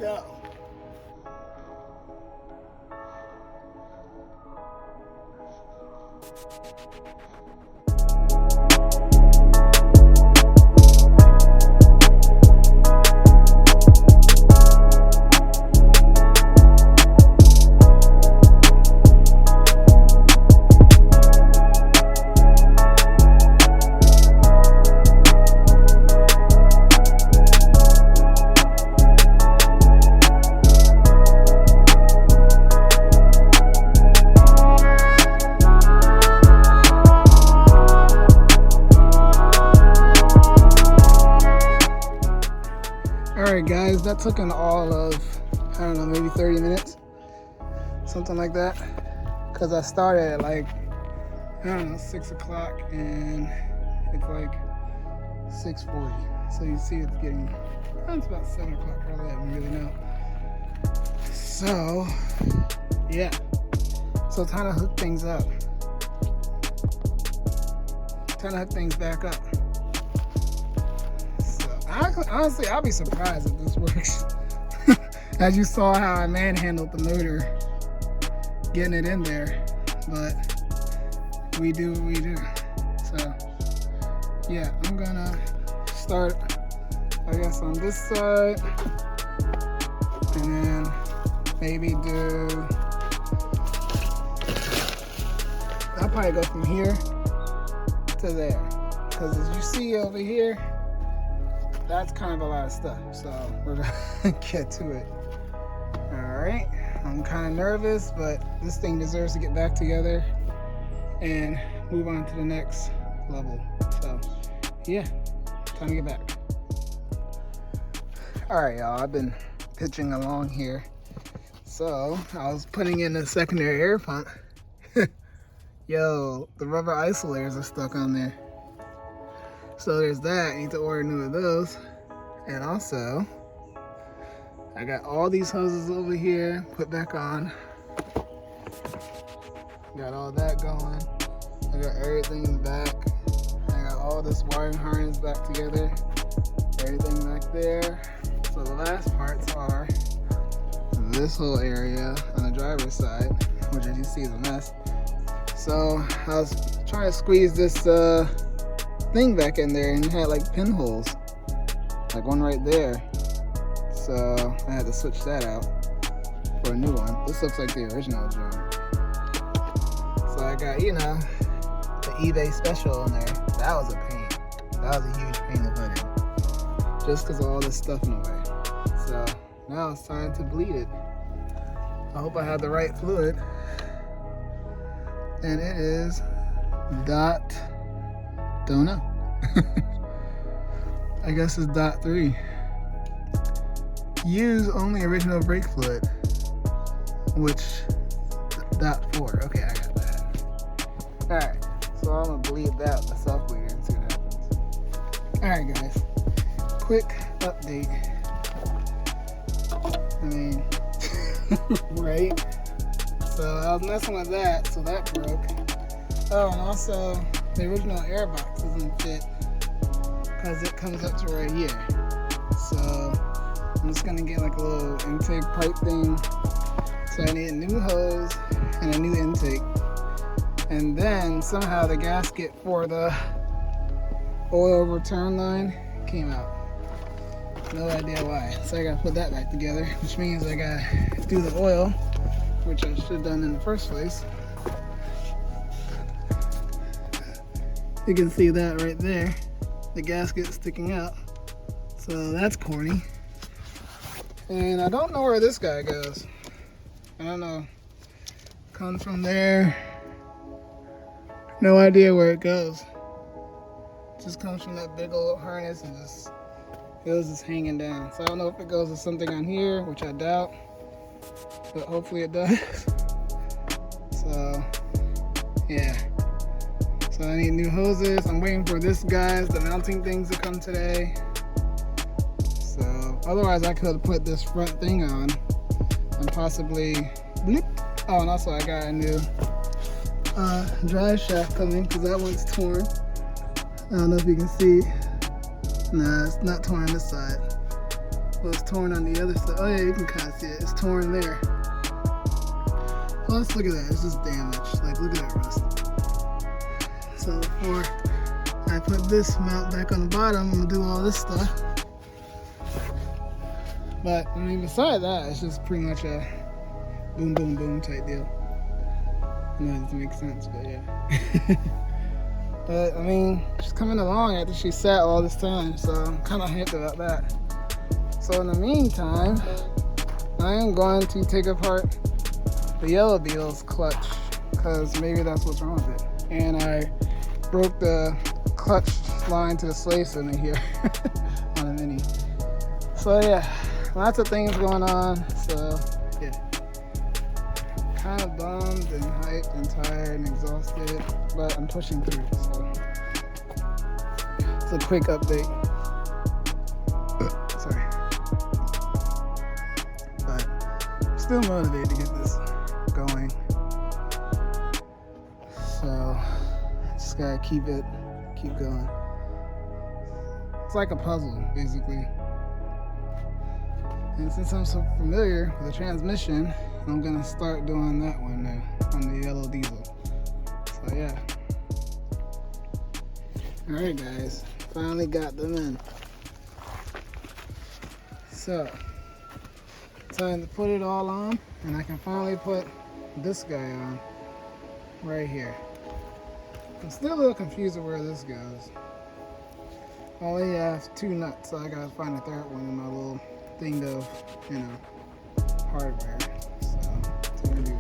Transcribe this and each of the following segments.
go. Alright guys, that took an all of, I don't know, maybe 30 minutes, something like that, because I started at like, I don't know, 6 o'clock and it's like 6:40, so you see it's getting, it's about 7 o'clock probably, I don't really know. So, yeah, so time to hook things up, time to hook things back up. Honestly, I'll be surprised if this works. As you saw how I manhandled the motor, getting it in there, but we do what we do. So, yeah, I'm gonna start, I guess, on this side, and then maybe do, I'll probably go from here to there, because as you see over here, that's kind of a lot of stuff, so we're gonna get to it. All right, I'm kind of nervous, but this thing deserves to get back together and move on to the next level. So yeah, time to get back. All right, y'all, I've been pitching along here. So I was putting in a secondary air pump. Yo, the rubber isolators are stuck on there. So there's that, I need to order new of those. And also, I got all these hoses over here, put back on. Got all that going. I got everything back. I got all this wiring harness back together. Everything back there. So the last parts are this whole area on the driver's side, which as you see is a mess. So I was trying to squeeze this thing back in there, and it had like pinholes, like one right there, so I had to switch that out for a new one. This looks like the original drum, so I got, you know, the eBay special in there. That was a pain, that was a huge pain to put in, just because of all this stuff in the way. So now it's time to bleed it. I hope I have the right fluid, and it is don't know. I guess it's .3. Use only original brake fluid, which .4. Okay, I got that. Alright, so I'm gonna bleed that with a self bleeder and see what happens. Alright guys, quick update. I mean, right? So I was messing with that, so that broke. Oh, and also the original air box doesn't fit because it comes up to right here. So I'm just gonna get like a little intake pipe thing. So I need a new hose and a new intake. And then somehow the gasket for the oil return line came out. No idea why. So I gotta put that back together, which means I gotta do the oil, which I should have done in the first place. You can see that right there, the gasket sticking out, so that's corny. And I don't know where this guy goes. I don't know. Comes from there. No idea where it goes. It just comes from that big old harness and just feels just hanging down. So I don't know if it goes to something on here, which I doubt, but hopefully it does. So yeah. So I need new hoses. I'm waiting for this guy's, the mounting things to come today. So otherwise I could put this front thing on and possibly bleep. Oh, and also I got a new drive shaft coming because that one's torn. I don't know if you can see. Nah, it's not torn on this side. Well, it's torn on the other side. Oh yeah, you can kind of see it. It's torn there. Well, let's look at that. It's just damaged. Like, look at that rust. So before I put this mount back on the bottom, I'm gonna do all this stuff. But I mean, beside that, it's just pretty much a boom, boom, boom type deal. I know it doesn't make sense, but yeah. But I mean, she's coming along after she sat all this time, so I'm kind of hyped about that. So in the meantime, I am going to take apart the yellow Beetle's clutch, because maybe that's what's wrong with it. And I broke the clutch line to the slave cylinder here on a Mini. So yeah, lots of things going on. So yeah, kind of bummed and hyped and tired and exhausted, but I'm pushing through. So it's a quick update. Sorry, but still motivated to get this going. So just gotta keep going. It's like a puzzle, basically. And since I'm so familiar with the transmission, I'm gonna start doing that one now on the yellow diesel. So yeah. Alright guys, finally got them in. So, time to put it all on, and I can finally put this guy on right here. I'm still a little confused of where this goes. I only have 2 nuts, so I gotta find a third one in my little thing of, you know, hardware. So I'm gonna do that.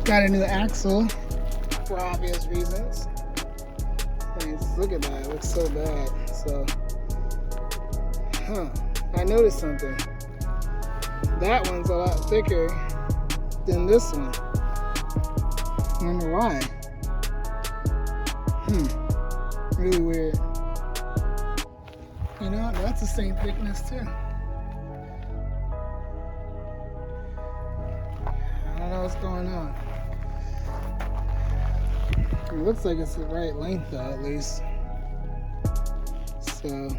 Got a new axle for obvious reasons. I mean, look at that, it looks so bad. So, I noticed something. That one's a lot thicker than this one. I wonder why. Really weird. You know, that's the same thickness too. I don't know what's going on. It looks like it's the right length though, at least. So,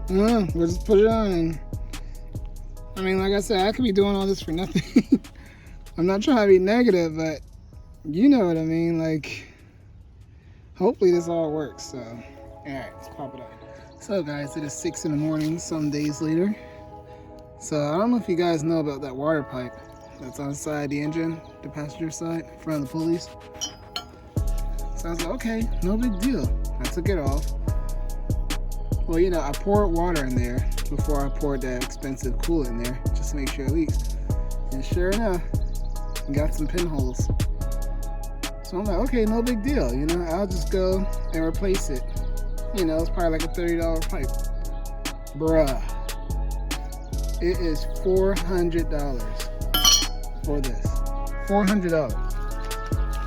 we'll just put it on. And I mean, like I said, I could be doing all this for nothing. I'm not trying to be negative, but you know what I mean. Like, hopefully this all works. So, all right, let's pop it on. So guys, it is 6 in the morning, some days later. So I don't know if you guys know about that water pipe that's on the side of the engine, the passenger side, in front of the pulleys. So I was like, okay, no big deal. I took it off. Well, you know, I poured water in there before I poured that expensive coolant in there, just to make sure it leaks. And sure enough, I got some pinholes. So I'm like, okay, no big deal. You know, I'll just go and replace it. You know, it's probably like a $30 pipe. Bruh. It is $400 for this. $400.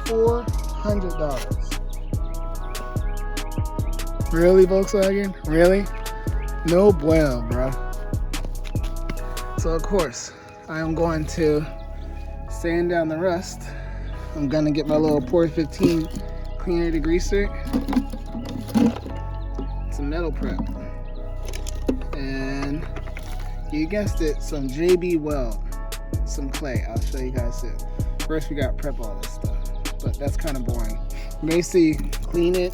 $400. Really, Volkswagen? Really? No bueno, bro. So of course, I am going to sand down the rust. I'm gonna get my little Port 15 cleaner degreaser, some metal prep, and you guessed it, some JB Weld, some clay. I'll show you guys it. First we got prep all this stuff, but that's kind of boring. Basically, clean it,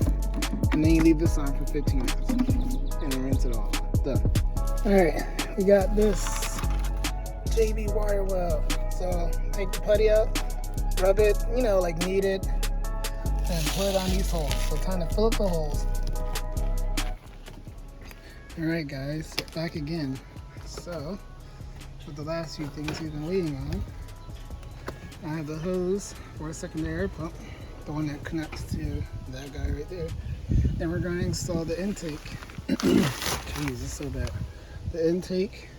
and then you leave this on for 15 minutes, and then rinse it all. Done. All right, we got this JB wire well. So take the putty out, rub it, you know, like knead it, and put it on these holes. So kind of fill up the holes. All right, guys, back again. So with the last few things we've been waiting on, I have the hose for a secondary air pump, the one that connects to that guy right there. Then we're going to install the intake. Jeez, it's so bad. The intake,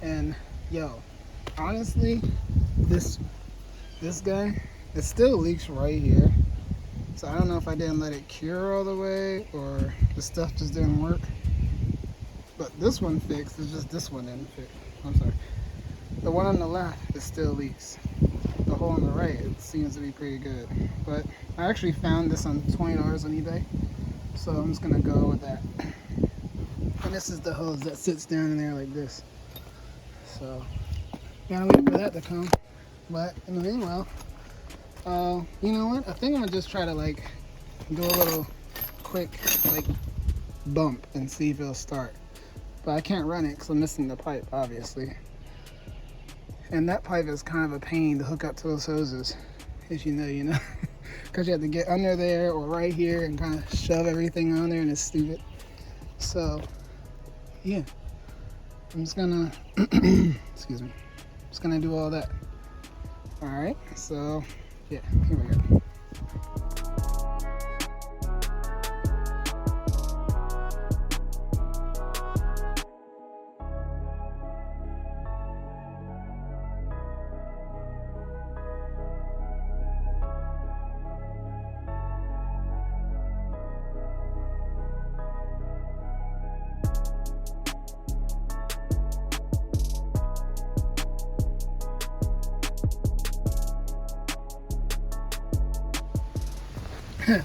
and yo, honestly, this guy, it still leaks right here. So I don't know if I didn't let it cure all the way or the stuff just didn't work. But this one fixed, it's just this one didn't fix. I'm sorry. The one on the left, it still leaks. The hole on the right, it seems to be pretty good. But I actually found this on $20 on eBay. So I'm just gonna go with that. And this is the hose that sits down in there like this. So, gotta wait for that to come. But in the meanwhile, you know what? I think I'm gonna just try to like do a little quick like bump and see if it'll start. But I can't run it because I'm missing the pipe, obviously. And that pipe is kind of a pain to hook up to those hoses. If you know, you know. Because you have to get under there or right here and kind of shove everything on there, and it's stupid. So, yeah. I'm just gonna, excuse me. Just gonna do all that. Alright, so, yeah, here we go.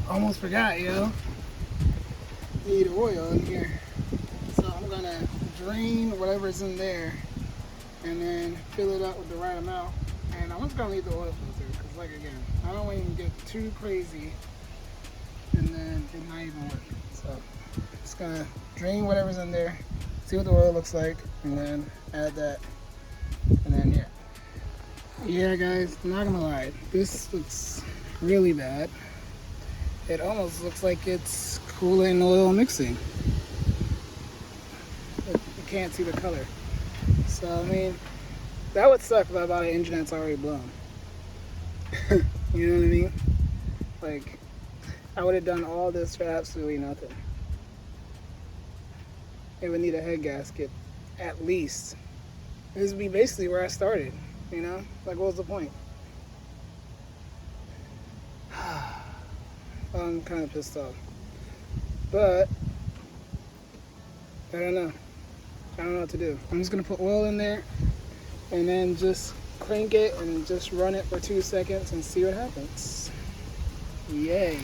Almost forgot, yo. Need oil in here. So I'm gonna drain whatever's in there and then fill it up with the right amount. And I'm just gonna leave the oil filter because, like, again, I don't want to get too crazy and then it not even work. So just gonna drain whatever's in there, see what the oil looks like, and then add that. And then yeah, guys, I'm not gonna lie, this looks really bad. It almost looks like it's coolant oil mixing. You can't see the color. So, I mean, that would suck if I bought an engine that's already blown. You know what I mean? Like, I would have done all this for absolutely nothing. It would need a head gasket, at least. This would be basically where I started, you know? Like, what was the point? I'm kind of pissed off, but I don't know what to do. I'm just gonna put oil in there and then just crank it and just run it for 2 seconds and see what happens. Yay.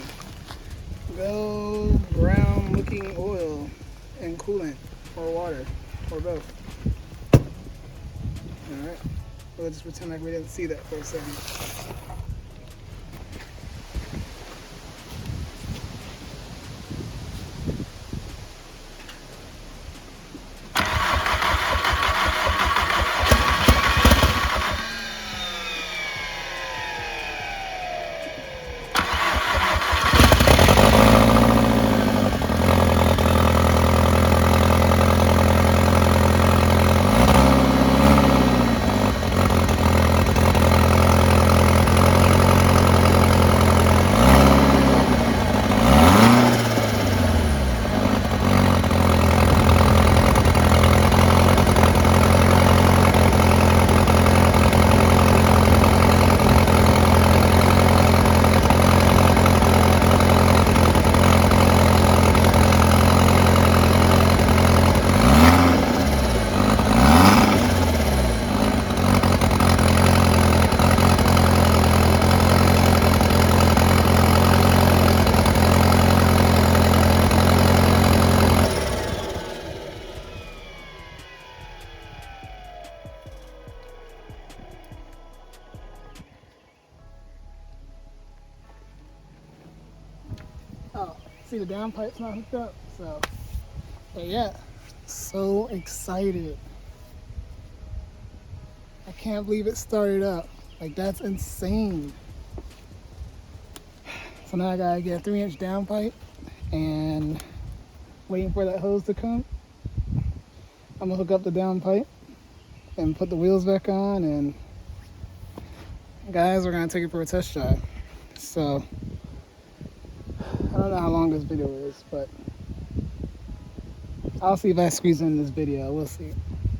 Go brown looking oil and coolant or water or both. Alright, we'll just pretend like we didn't see that for a second. See, the downpipe's not hooked up, so. But yeah, so excited. I can't believe it started up. Like, that's insane. So now I gotta get a 3-inch downpipe and waiting for that hose to come. I'm gonna hook up the downpipe and put the wheels back on, and guys, we're gonna take it for a test drive. So I don't know how long this video is, but I'll see if I squeeze in this video. We'll see.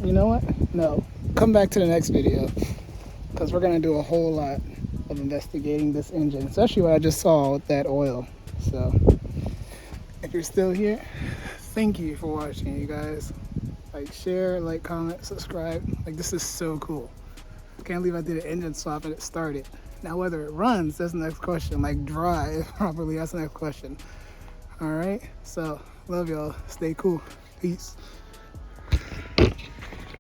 You know what? No. Come back to the next video, because we're gonna do a whole lot of investigating this engine, especially what I just saw with that oil. So if you're still here, thank you for watching, you guys. Like, share, like, comment, subscribe. Like, this is so cool. Can't believe I did an engine swap and it started. Now whether it runs, that's the next question. Like, drive properly, that's the next question. All right, so love y'all. Stay cool. Peace.